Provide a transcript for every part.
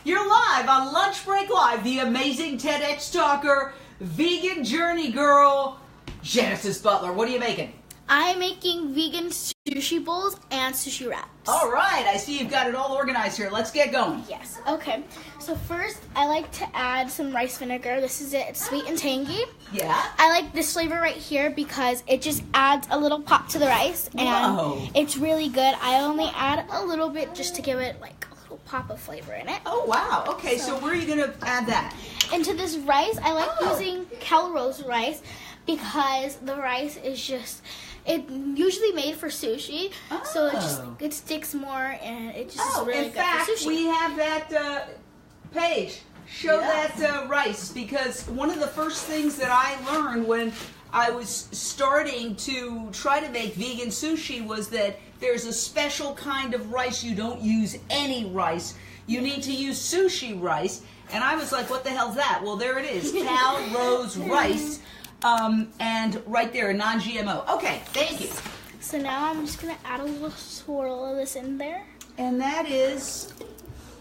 You're live on Lunch Break Live, the amazing TEDx talker, vegan journey girl, Genesis Butler. What are you making? I'm making vegan sushi bowls and sushi wraps. All right, I see you've got it all organized here. Let's get going. Yes, okay. So first, I like to add some rice vinegar. This is it. It's sweet and tangy. Yeah? I like this flavor right here because it just adds a little pop to the rice. And Whoa. It's really good. I only add a little bit just to give it like a little pop of flavor in it. Oh, wow. Okay, so where are you going to add that? Into this rice, I like using Calrose rice because the rice is just... It's usually made for sushi, so it sticks more, and it just is really good for sushi. In fact, we have that page. Show that rice, because one of the first things that I learned when I was starting to try to make vegan sushi was that there's a special kind of rice. You don't use any rice. You need to use sushi rice. And I was like, what the hell's that? Well, there it is, Calrose rice. And right there, non-GMO. Okay, thank you. So now I'm just going to add a little swirl of this in there. And that is?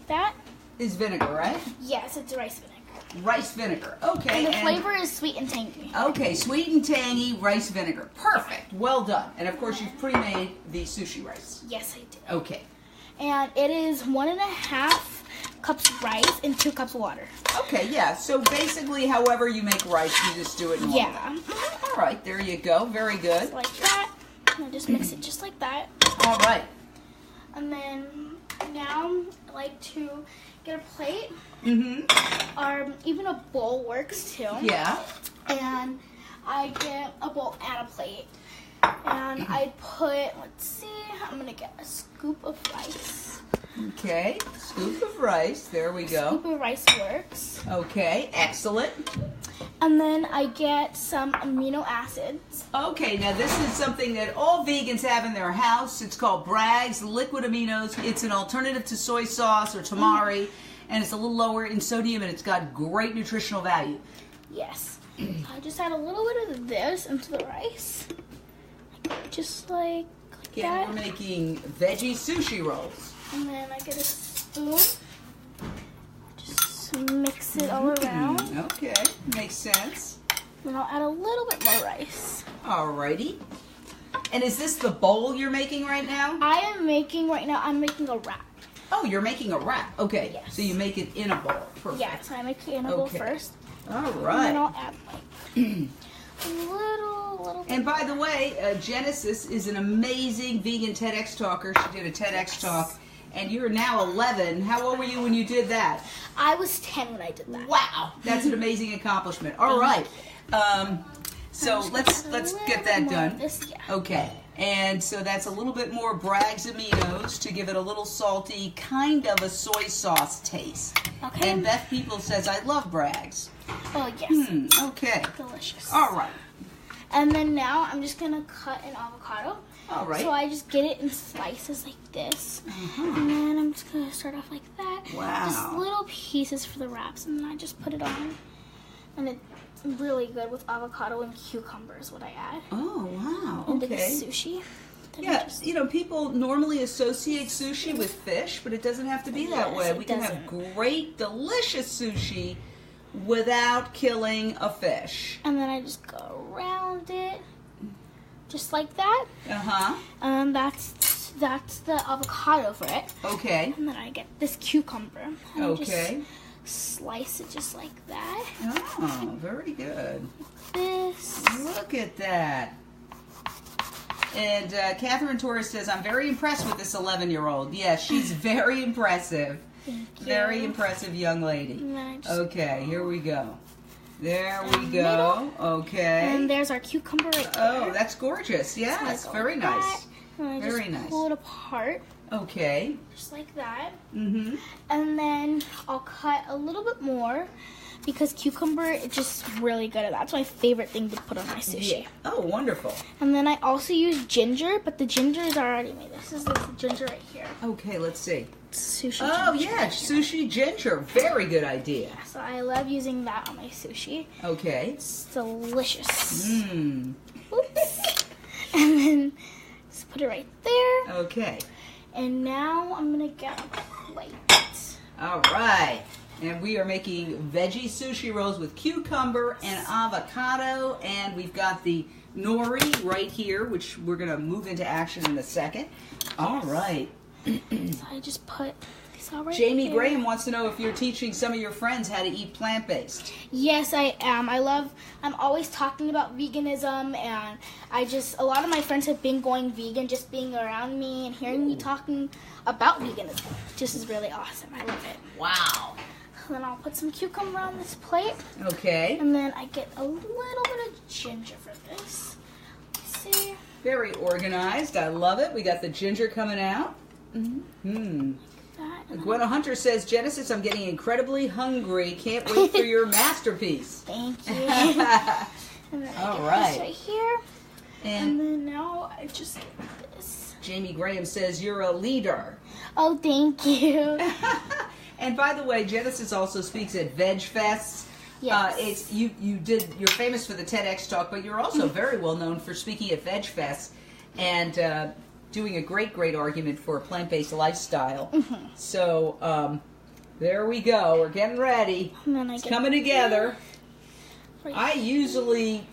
That is vinegar, right? Yes, it's rice vinegar. Rice vinegar, okay. And the flavor is sweet and tangy. Okay, sweet and tangy rice vinegar. Perfect, well done. And of course you've pre-made the sushi rice. Yes, I did. Okay. And it is 1.5 cups of rice and 2 cups of water. Okay, yeah. So basically, however you make rice, you just do it normally. Yeah. All right, there you go. Very good. Just like that. And I just mix it just like that. All right. And then now I like to get a plate. Mm-hmm. Or even a bowl works too. Yeah. And I get a bowl and a plate. And I put, let's see, I'm going to get a scoop of rice. Okay, scoop of rice. There we go. Scoop of rice works. Okay, excellent. And then I get some amino acids. Okay, now this is something that all vegans have in their house. It's called Bragg's Liquid Aminos. It's an alternative to soy sauce or tamari, and it's a little lower in sodium, and it's got great nutritional value. Yes. I just add a little bit of this into the rice. Just like that. We're making veggie sushi rolls. And then I get a spoon. Just mix it all around. Okay, makes sense. Then I'll add a little bit more rice. Alrighty. And is this the bowl you're making right now? I'm making a wrap. Oh, you're making a wrap. Okay. Yes. So you make it in a bowl. Perfect. Yeah, so I make it in a bowl first. All right. And then I'll add like a little bit. And by the way, Genesis is an amazing vegan TEDx talker. She did a TEDx talk. And you're now 11. How old were you when you did that? I was 10 when I did that. Wow, that's an amazing accomplishment. All right. So let's get that done. Okay. And so that's a little bit more Bragg's Aminos to give it a little salty, kind of a soy sauce taste. Okay. And Beth People says, I love Bragg's. Oh, yes. Okay. Delicious. All right. And then now I'm just going to cut an avocado. All right. So I just get it in slices like this. And then I'm just going to start off like that. Wow. Just little pieces for the wraps. And then I just put it on. And it's really good with avocado and cucumber is what I add. Oh, wow. Into the Okay. sushi. Then Yeah, you know, people normally associate sushi with fish, but it doesn't have to be that way. We can have great, delicious sushi without killing a fish. And then I just go around it. Just like that. Uh-huh. And that's the avocado for it. Okay. And then I get this cucumber. And Okay. I just slice it just like that. Oh, very good. This. Look at that. And Catherine Torres says, I'm very impressed with this 11-year-old. Yes, she's very impressive. Thank you. Very impressive young lady. And then I just Okay, here we go. There we go. Okay. And there's our cucumber right there. Oh, that's gorgeous. Yes, So I go very like nice. that, and I Very just nice. pull it apart. Okay. Just like that. Mm-hmm. And then I'll cut a little bit more because cucumber is just really good. That's my favorite thing to put on my sushi. Yeah. Oh, wonderful. And then I also use ginger, but the ginger is already made. This is the ginger right here. Okay, let's see. Sushi Oh, ginger yeah, right here. sushi ginger. Very good idea. So I love using that on my sushi. Okay. It's delicious. Mmm. Oops. And then just put it right there. Okay. And now I'm going to get a plate. All right. And we are making veggie sushi rolls with cucumber and avocado. And we've got the nori right here, which we're going to move into action in a second. All right. So I just put these all right Jamie there. Graham wants to know if you're teaching some of your friends how to eat plant-based. Yes, I am. I'm always talking about veganism, and a lot of my friends have been going vegan, just being around me and hearing me talking about veganism. Just is really awesome. I love it. Wow. Then I'll put some cucumber on this plate. Okay. And then I get a little bit of ginger for this. Let's see. Very organized. I love it. We got the ginger coming out. Gwen Hunter says, Genesis, I'm getting incredibly hungry. Can't wait for your masterpiece. Thank you. And then I All get right. this right here. And And then now I just get this. Jamie Graham says, you're a leader. Oh, thank you. And by the way, Genesis also speaks at Veg Fests. Yes. You're famous for the TEDx talk, but you're also very well known for speaking at Veg Fests and doing a great argument for a plant-based lifestyle. So there we go. We're getting ready. And then It's coming together. Right. I usually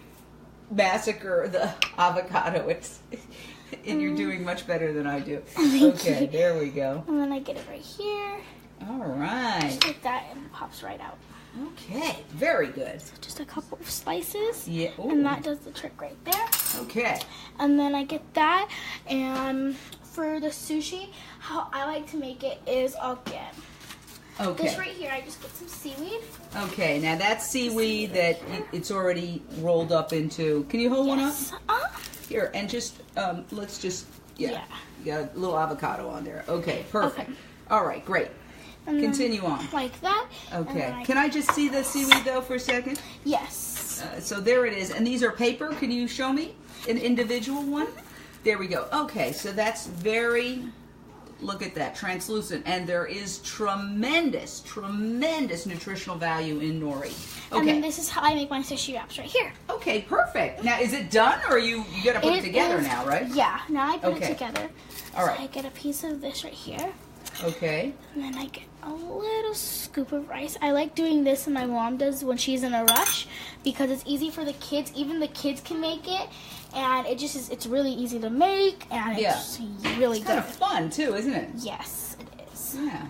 massacre the avocado. And you're doing much better than I do. Okay, there we go. And then I get it right here. All right. Just like that, and it pops right out. Okay, very good. So just a couple of slices. Yeah. Ooh. And that does the trick right there. Okay. And then I get that. And for the sushi, how I like to make it is I'll get Okay. this right here. I just get some seaweed. Okay, now that's seaweed that it's already rolled up into. Can you hold one up? Yes. Here, and just, let's just, Yeah. You got a little avocado on there. Okay, perfect. Okay. All right, great. And then Continue on. like that. And Okay. then Can I just see the seaweed, though, for a second? Yes. So there it is. And these are paper. Can you show me an individual one? There we go. Okay, so that's very, look at that, translucent. And there is tremendous nutritional value in nori. And Okay. then this is how I make my sushi wraps right here. Okay, perfect. Now, is it done, or you got to put it together is- now, right? Yeah. Now I put Okay. it together. All right. So I get a piece of this right here. Okay. And then I get a little scoop of rice. I like doing this, and my mom does when she's in a rush because it's easy for the kids. Even the kids can make it, and it's really easy to make, and it's really It's good. kind of fun, too, isn't it? Yes, it is. Yeah.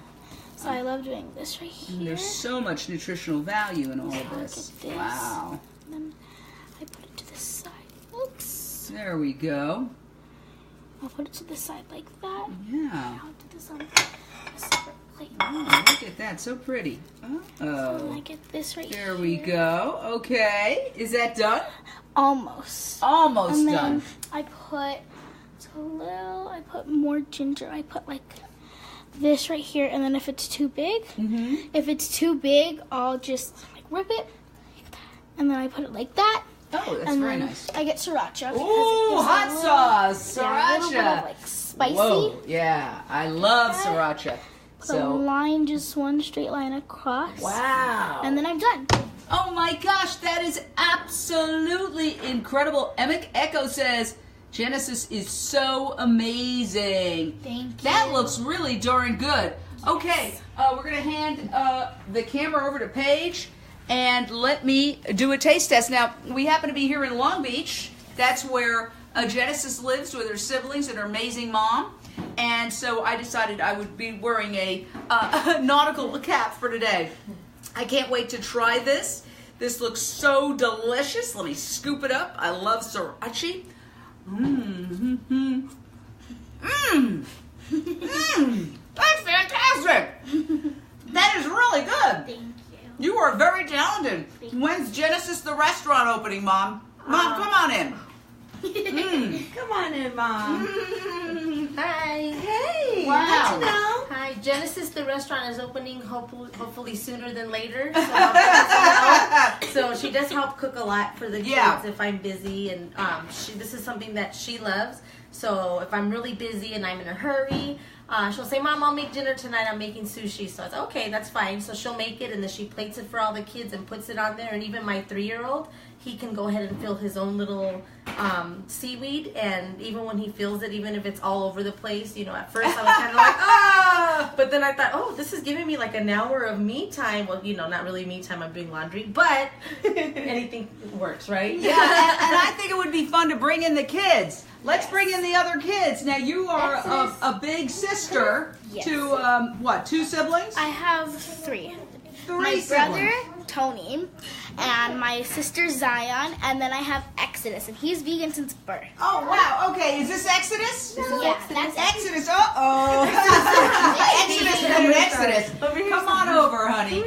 So I love doing this right And here. there's so much nutritional value in all of Look this. at this. Wow. And then I put it to the side. Oops. There we go. I'll put it to the side like that. Yeah. I'll do this on a separate plate. Oh, look at that. So pretty. And Uh-oh. I get this right here. There we go. Okay. Is that done? Almost. Almost And then done. I put more ginger. I put like this right here, and then if it's too big, I'll just like rip it, and then I put it like that. Oh, that's and very then nice. I get sriracha. because it Ooh, gives it hot a little- sauce, Yeah, a little bit sriracha. of like spicy. Whoa, yeah. I love sriracha. The So, line, just one straight line across. wow. And then I'm done. Oh my gosh, that is absolutely incredible. Emic Echo says, Genesis is so amazing. Thank you. That looks really darn good. Okay, we're going to hand the camera over to Paige and let me do a taste test. Now, we happen to be here in Long Beach. That's where Genesis lives with her siblings and her amazing mom. And so I decided I would be wearing a nautical cap for today. I can't wait to try this. This looks so delicious. Let me scoop it up. I love sriracha. That's fantastic. That is really good. Thank you. You are very talented. When's Genesis the restaurant opening, Mom? Mom, come on in. Come on in, Mom. Hi. Hey. Wow. Good to know. Hi. Genesis, the restaurant is opening hopefully sooner than later. So, I'll let you know. So she does help cook a lot for the kids if I'm busy, and this is something that she loves. So if I'm really busy and I'm in a hurry, she'll say, Mom, I'll make dinner tonight. I'm making sushi. So I was okay, that's fine. So she'll make it, and then she plates it for all the kids and puts it on there. And even my 3-year-old, he can go ahead and fill his own little seaweed. And even when he fills it, even if it's all over the place, you know, at first I was kind of like, ah! But then I thought, oh, this is giving me like an hour of me time. Well, you know, not really me time. I'm doing laundry. But anything works, right? Yeah, and I think it would be fun to bring in the kids. Let's bring in the other kids. Now, you are a big sister to, 2 siblings? I have 3. 3 my siblings. brother, Tony, and my sister, Zion, and then I have Exodus, and he's vegan since birth. Oh, wow. Okay, is this Exodus? Yeah, that's Exodus. Uh-oh. Exodus. Come on over, honey.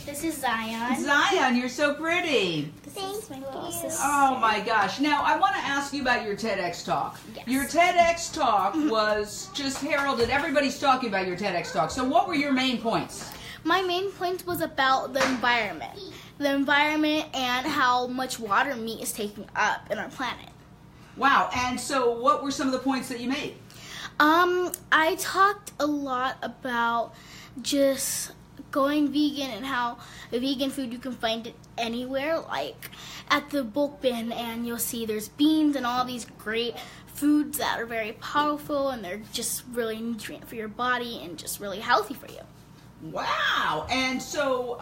This is Zion. Zion, you're so pretty. This is my little sister. Oh my gosh. Now, I want to ask you about your TEDx talk. Yes. Your TEDx talk was just heralded. Everybody's talking about your TEDx talk. So what were your main points? My main point was about the environment. The environment and how much water meat is taking up in our planet. Wow. And so what were some of the points that you made? I talked a lot about just going vegan and how vegan food you can find it anywhere, like at the bulk bin, and you'll see there's beans and all these great foods that are very powerful, and they're just really nutrient for your body and just really healthy for you. Wow. And so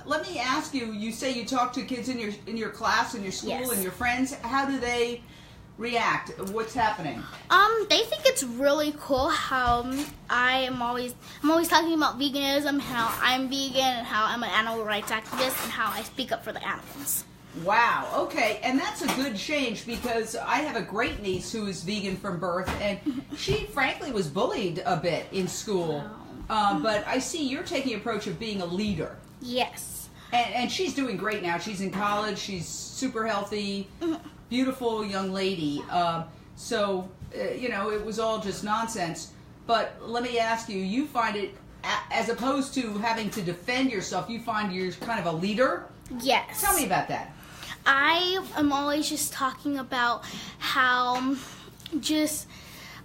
let me ask you, you say you talk to kids in your class, in your school, Yes. and your friends. How do they react? What's happening? They think it's really cool how I'm always talking about veganism, how I'm vegan, and how I'm an animal rights activist, and how I speak up for the animals. Wow. Okay. And that's a good change, because I have a great niece who is vegan from birth, and she frankly was bullied a bit in school. But I see you're taking the approach of being a leader. Yes. And she's doing great now. She's in college. She's super healthy, beautiful young lady. It was all just nonsense. But let me ask you, you find it, as opposed to having to defend yourself, you find you're kind of a leader? Yes. Tell me about that. I am always just talking about how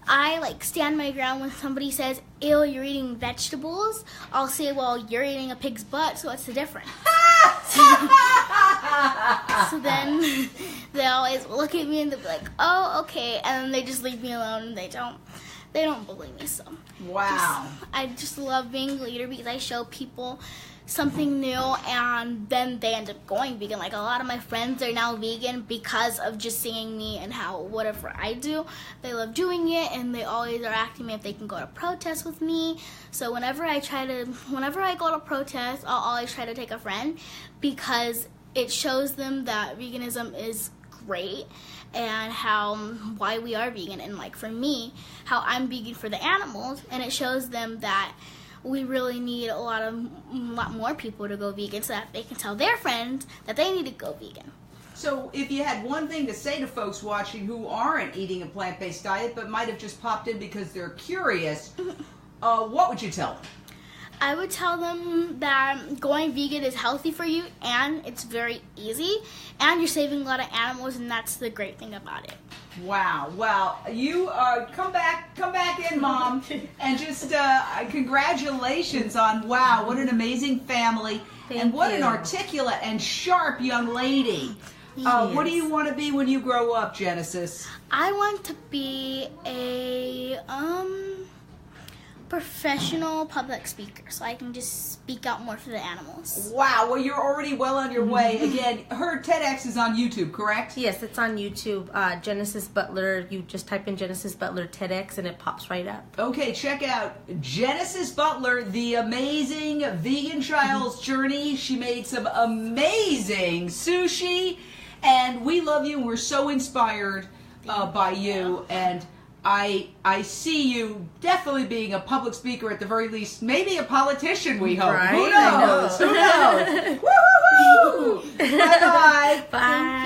I stand my ground when somebody says, ew, you're eating vegetables. I'll say, well, you're eating a pig's butt, so what's the difference? So then they always look at me and they'll be like, oh, okay, and then they just leave me alone, and they don't bully me. So Wow. I just love being a leader because I show people something new, and then they end up going vegan. Like, a lot of my friends are now vegan because of just seeing me and how whatever I do, they love doing it, and they always are asking me if they can go to protests with me. So whenever I go to protest, I'll always try to take a friend, because it shows them that veganism is great and why we are vegan, and like for me, how I'm vegan for the animals, and it shows them that we really need a lot more people to go vegan, so that they can tell their friends that they need to go vegan. So if you had one thing to say to folks watching who aren't eating a plant-based diet but might have just popped in because they're curious, what would you tell them? I would tell them that going vegan is healthy for you, and it's very easy, and you're saving a lot of animals, and that's the great thing about it. Wow. Well, you come back in, Mom, and just congratulations on, wow, what an amazing family. Thank what you. an articulate and sharp young lady. Yes. What do you want to be when you grow up, Genesis? I want to be a professional public speaker, so I can just speak out more for the animals. Wow. Well, you're already well on your way. Again, her TEDx is on YouTube, correct? Yes, it's on YouTube. Genesis Butler. You just type in Genesis Butler TEDx and it pops right up. Okay, check out Genesis Butler, the amazing vegan child's journey. She made some amazing sushi, and we love you. We're so inspired by you, and I see you definitely being a public speaker, at the very least, maybe a politician, we hope. Right? Who knows? Who knows? Woo! Bye-bye. Bye.